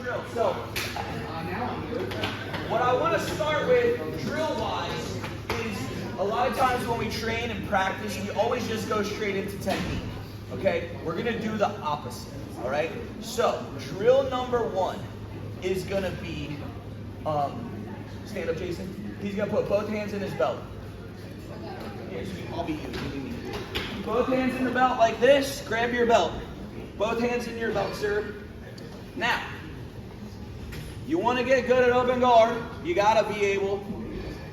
drill. So, what I want to start with, drill-wise, is a lot of times when we train and practice, we always just go straight into technique. Okay? We're going to do the opposite. All right? So, drill number 1 is going to be, stand up, Jason. He's going to put both hands in his belt. Here, I'll be you. Both hands in the belt like this. Grab your belt. Both hands in your belt, sir. Now, you want to get good at open guard, you got to be able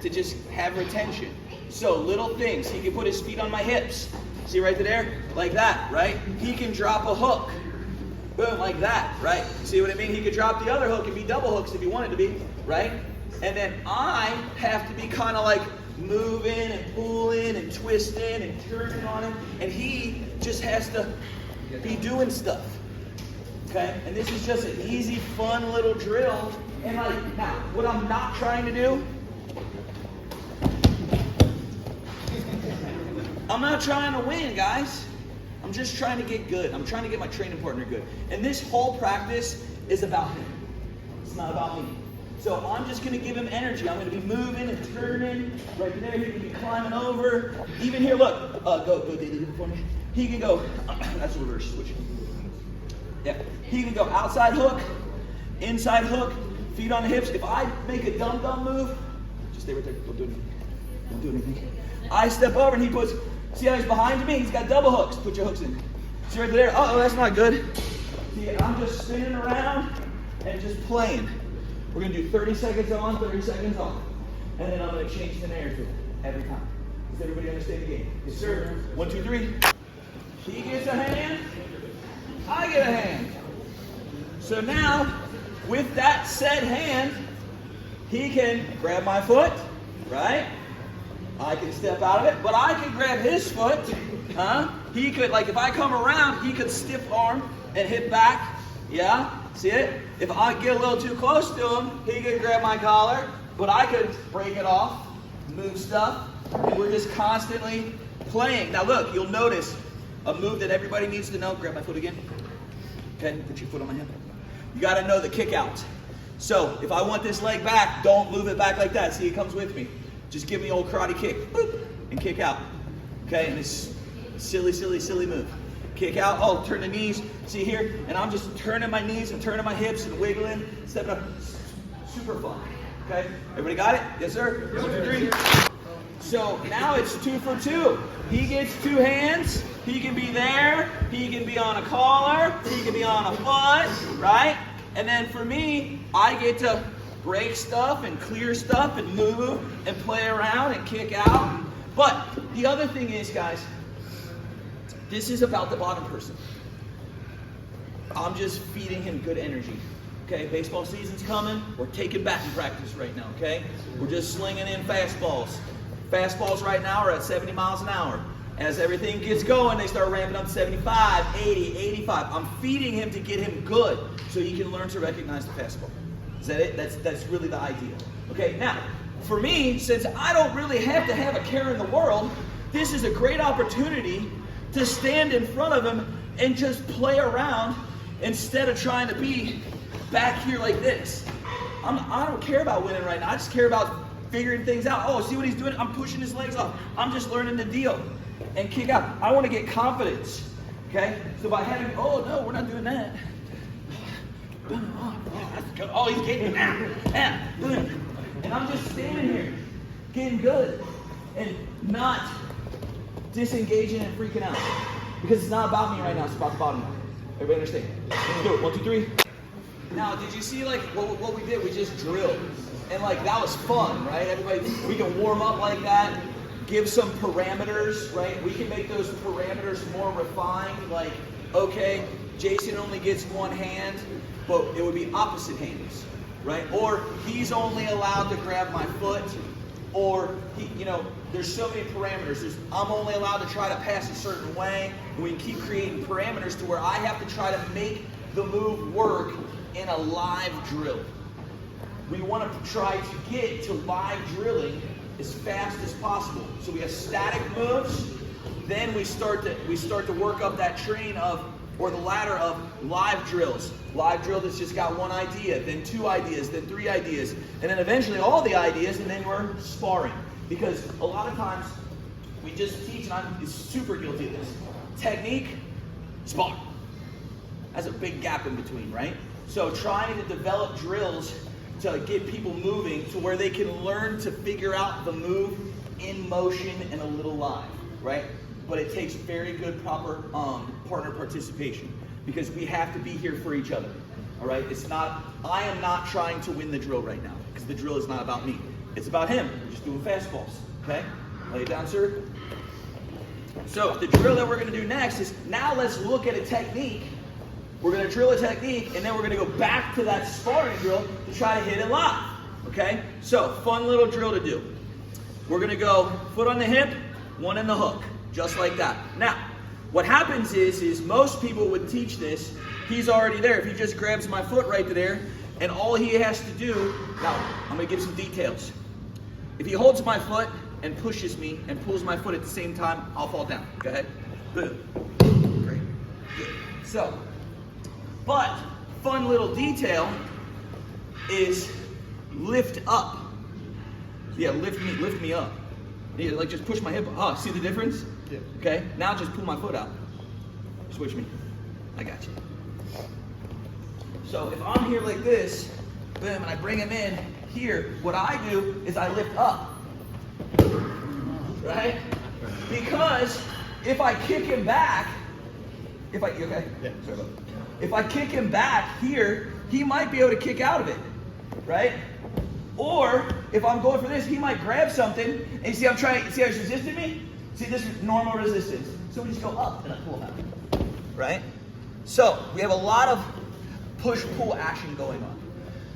to just have retention. So, little things. He can put his feet on my hips. See right there? Like that, right? He can drop a hook. Boom, like that, right? See what I mean? He could drop the other hook and be double hooks if he wanted to be, right? And then I have to be kind of like moving and pulling and twisting and turning on him. And he just has to be doing stuff. Okay? And this is just an easy, fun little drill. And like, now, what I'm not trying to do, I'm not trying to win, guys. I'm just trying to get good. I'm trying to get my training partner good. And this whole practice is about him. It's not about me. So I'm just going to give him energy. I'm going to be moving and turning. Right there, he can be climbing over. Even here, look. Go, Daily, do it for me. He can go, that's a reverse switch. Yeah. He can go outside hook, inside hook, feet on the hips. If I make a dum-dum move, just stay right there. Don't do anything. Don't do anything. I step over and he puts, see how he's behind me? He's got double hooks. Put your hooks in. See right there? Uh-oh, that's not good. See, I'm just spinning around and just playing. We're going to do 30 seconds on, 30 seconds off. And then I'm going to change the narrative every time. Does everybody understand the game? Yes, sir. 1, 2, 3. He gets a hand. I get a hand. So now, with that said hand, he can grab my foot, right? I can step out of it, but I can grab his foot. He could, like if I come around, he could stiff arm and hit back. Yeah? See it? If I get a little too close to him, he could grab my collar, but I could break it off, move stuff, and we're just constantly playing. Now look, you'll notice a move that everybody needs to know. Grab my foot again. Okay, put your foot on my hip. You got to know the kick out. So if I want this leg back, don't move it back like that. See, it comes with me. Just give me the old karate kick, boop, and kick out. Okay, and it's silly, silly, silly move. Kick out, oh, turn the knees, see here, and I'm just turning my knees and turning my hips and wiggling, stepping up. Super fun. Okay, everybody got it? Yes, sir? 1, 2, 3. So now it's 2 for 2. He gets 2 hands. He can be there. He can be on a collar. He can be on a foot, right? And then for me, I get to break stuff and clear stuff and move and play around and kick out. But the other thing is, guys, this is about the bottom person. I'm just feeding him good energy. Okay, baseball season's coming. We're taking batting practice right now, okay? We're just slinging in fastballs. Fastballs right now are at 70 miles an hour. As everything gets going, they start ramping up to 75, 80, 85. I'm feeding him to get him good so he can learn to recognize the fastball. Is that it? That's really the idea. Okay, now, for me, since I don't really have to have a care in the world, this is a great opportunity to stand in front of him and just play around instead of trying to be back here like this. I don't care about winning right now. I just care about figuring things out. Oh, see what he's doing? I'm pushing his legs off. I'm just learning the deal. And kick out. I want to get confidence. Okay? So by having, oh, no, we're not doing that. Oh, he's getting boom. And I'm just standing here, getting good, and not disengaging and freaking out. Because it's not about me right now, it's about the bottom line. Everybody understand? Let's do it. 1, 2, 3. Now, did you see like what we did? We just drilled. And like that was fun, right? Everybody, we can warm up like that, give some parameters, right? We can make those parameters more refined, like, okay, Jason only gets 1 hand, but it would be opposite hands, right? Or he's only allowed to grab my foot, or he, there's so many parameters. I'm only allowed to try to pass a certain way, and we keep creating parameters to where I have to try to make the move work in a live drill. We want to try to get to live drilling as fast as possible. So we have static moves, then we start to work up that train of or the ladder of live drills. Live drill that's just got one idea, then 2 ideas, then 3 ideas, and then eventually all the ideas, and then we're sparring. Because a lot of times we just teach, and I'm super guilty of this. Technique, spar. That's a big gap in between, right? So trying to develop drills to get people moving to where they can learn to figure out the move in motion and a little live, right? But it takes very good, proper partner participation because we have to be here for each other, all right? I am not trying to win the drill right now because the drill is not about me. It's about him. We're just doing fastballs, okay? Lay it down, sir. So the drill that we're gonna do next is, now let's look at a technique. We're gonna drill a technique and then we're gonna go back to that sparring drill to try to hit it live, okay? So, fun little drill to do. We're gonna go foot on the hip, one in the hook, just like that. Now, what happens is most people would teach this, he's already there. If he just grabs my foot right there, and all he has to do, now, I'm gonna give some details. If he holds my foot and pushes me and pulls my foot at the same time, I'll fall down. Go ahead. Boom. Great. Good. So, but fun little detail is lift up. Yeah, lift me up. Yeah, like just push my hip up. Oh, see the difference? Yeah. Okay, now just pull my foot out. Switch me. I got you. So if I'm here like this, boom, and I bring him in here, what I do is I lift up. Right? Because if I kick him back, you okay? Yeah. Sorry about that. If I kick him back here, he might be able to kick out of it, right? Or if I'm going for this, he might grab something, and you see I'm trying, see how he's resisting me? See, this is normal resistance. So we just go up and I pull him out, right? So we have a lot of push-pull action going on.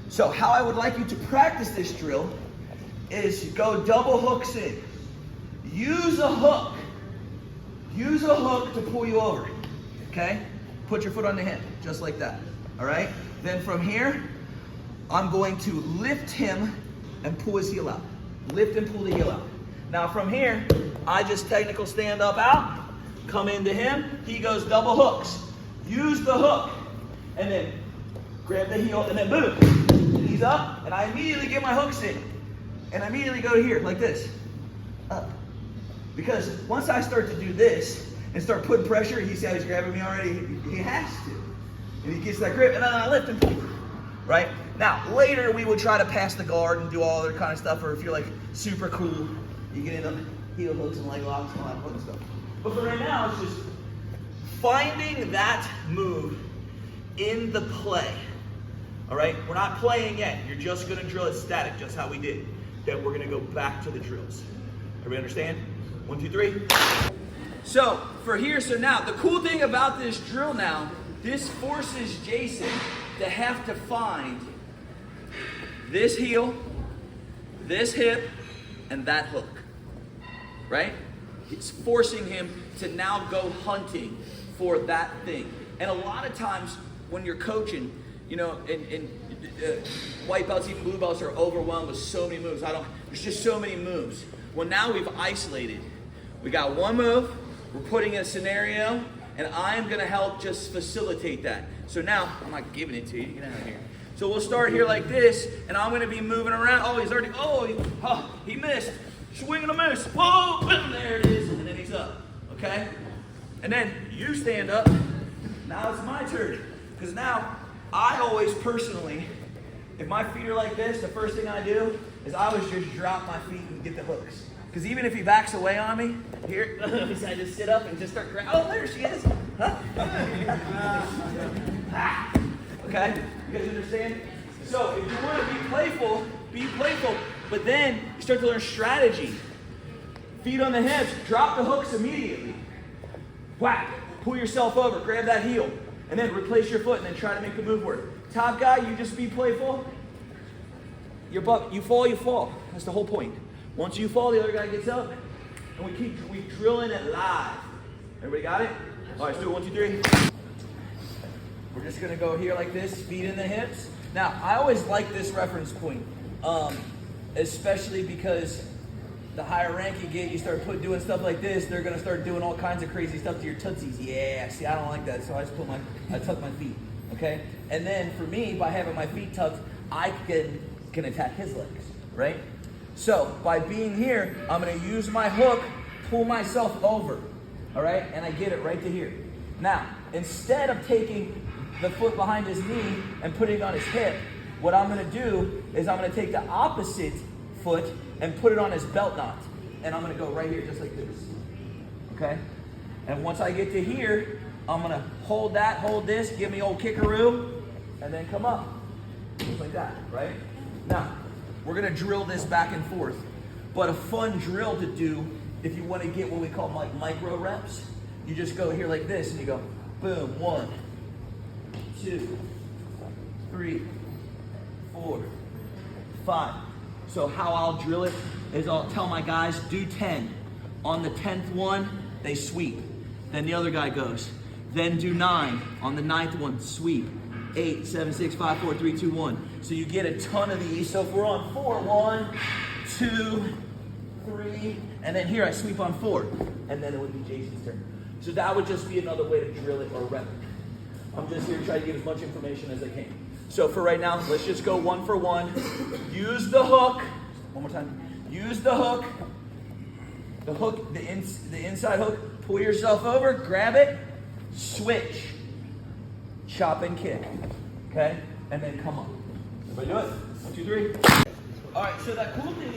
So how I would like you to practice this drill is go double hooks in. Use a hook. Use a hook to pull you over, okay? Put your foot on the hip, just like that, all right? Then from here, I'm going to lift him and pull his heel out. Lift and pull the heel out. Now from here, I just technical stand up out, come into him, he goes double hooks. Use the hook, and then grab the heel, and then boom. He's up, and I immediately get my hooks in. And I immediately go here, like this, up. Because once I start to do this, and start putting pressure, you see how he's grabbing me already? He has to. And he gets that grip, and then I lift and pull. Right? Now, later we would try to pass the guard and do all other kind of stuff, or if you're like super cool, you get in the heel hooks and leg locks and all that fun stuff. But for right now, it's just finding that move in the play. All right? We're not playing yet. You're just going to drill it static, just how we did. Then we're going to go back to the drills. Everybody understand? 1, 2, 3. So, for here, so now, the cool thing about this drill now, this forces Jason to have to find this heel, this hip, and that hook, right? It's forcing him to now go hunting for that thing. And a lot of times when you're coaching, you know, and white belts, even blue belts are overwhelmed with so many moves. There's just so many moves. Well, now we've isolated. We got one move, we're putting in a scenario, and I'm gonna help just facilitate that. So now, I'm not giving it to you, get out of here. So we'll start here like this, and I'm gonna be moving around. Oh, he's already, he missed. Swing and a miss. Whoa, boom, there it is, and then he's up, okay? And then you stand up. Now it's my turn. Because now, I always personally, if my feet are like this, the first thing I do is I always just drop my feet and get the hooks. Because even if he backs away on me, here, I just sit up and just start grabbing. Oh, there she is. Huh? Okay? You guys understand? So if you want to be playful, but then you start to learn strategy. Feet on the hips, drop the hooks immediately. Whack, pull yourself over, grab that heel, and then replace your foot and then try to make the move work. Top guy, you just be playful. You fall, you fall. That's the whole point. Once you fall, the other guy gets up, and we drilling it live. Everybody got it? All right, let's do it. 1, 2, 3. We're just gonna go here like this, feet in the hips. Now, I always like this reference point, especially because the higher rank you get, you start doing stuff like this, they're gonna start doing all kinds of crazy stuff to your tootsies. Yeah, see, I don't like that, so I just tuck my feet, okay? And then for me, by having my feet tucked, I can attack his legs, right? So by being here, I'm gonna use my hook, pull myself over, all right? And I get it right to here. Now, instead of taking the foot behind his knee and putting it on his hip, what I'm gonna do is I'm gonna take the opposite foot and put it on his belt knot. And I'm gonna go right here just like this, okay? And once I get to here, I'm gonna hold this, give me old kickaroo, and then come up, just like that, right? Now, we're gonna drill this back and forth, but a fun drill to do if you wanna get what we call like micro reps, you just go here like this and you go, boom, 1, 2, 3, 4, 5. So how I'll drill it is I'll tell my guys, do 10. On the 10th one, they sweep. Then the other guy goes. Then do 9. On the 9th one, sweep. 8, 7, 6, 5, 4, 3, 2, 1. So you get a ton of these. So if we're on 4, 1, 2, 3, and then here I sweep on 4. And then it would be Jason's turn. So that would just be another way to drill it or rep it. I'm just here to try to give as much information as I can. So for right now, let's just go 1 for 1. Use the hook. One more time. Use the hook. The hook, the inside hook. Pull yourself over, grab it, switch. Chop and kick. Okay? And then come up. Everybody do it. 1, 2, 3. All right, so that cool thing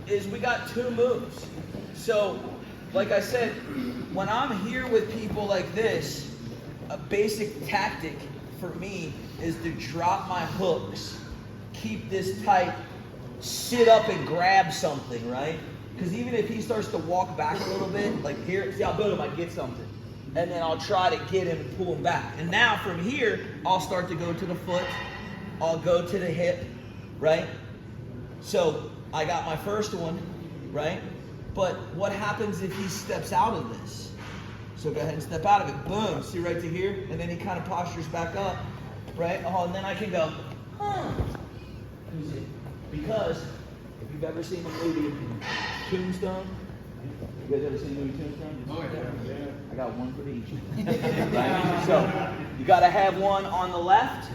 is we got 2 moves. So, like I said, when I'm here with people like this, a basic tactic for me is to drop my hooks, keep this tight, sit up and grab something, right? Because even if he starts to walk back a little bit, like here, see how boom, I get something. And then I'll try to get him and pull him back. And now from here, I'll start to go to the foot, I'll go to the hip, right? So I got my first one, right? But what happens if he steps out of this? So go ahead and step out of it. Boom, see right to here? And then he kind of postures back up, right? Oh, and then I can go, huh. Let me see. Because if you've ever seen the movie Tombstone, you guys ever seen the movie Tombstone? Oh, yeah. I got one for each. Right? So you got to have one on the left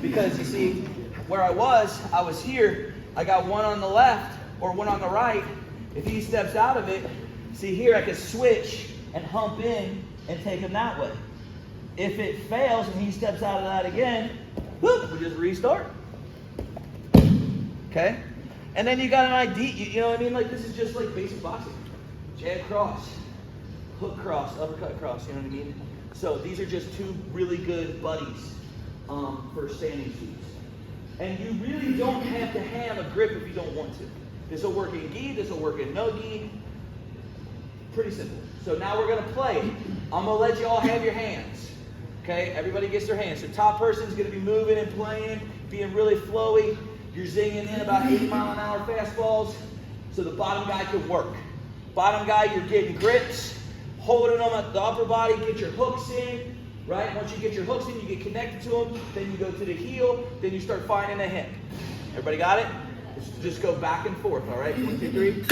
because you see where I was here. I got one on the left or one on the right. If he steps out of it, see here I can switch and hump in and take him that way. If it fails and he steps out of that again, whoop, we just restart. Okay? And then you got an ID, you know what I mean? Like this is just like basic boxing. Jab cross, hook cross, uppercut cross, you know what I mean? So these are just 2 really good buddies for standing sweeps. And you really don't have to have a grip if you don't want to. This will work in gi, this will work in no gi. Pretty simple. So now we're gonna play. I'm gonna let you all have your hands. Okay, everybody gets their hands. So top person's gonna be moving and playing, being really flowy. You're zinging in about 80-mile-an-hour fastballs. So the bottom guy can work. Bottom guy, you're getting grips, holding them at the upper body, get your hooks in, right? Once you get your hooks in, you get connected to them, then you go to the heel, then you start finding the hip. Everybody got it? Just go back and forth, all right? 1, 2, 3.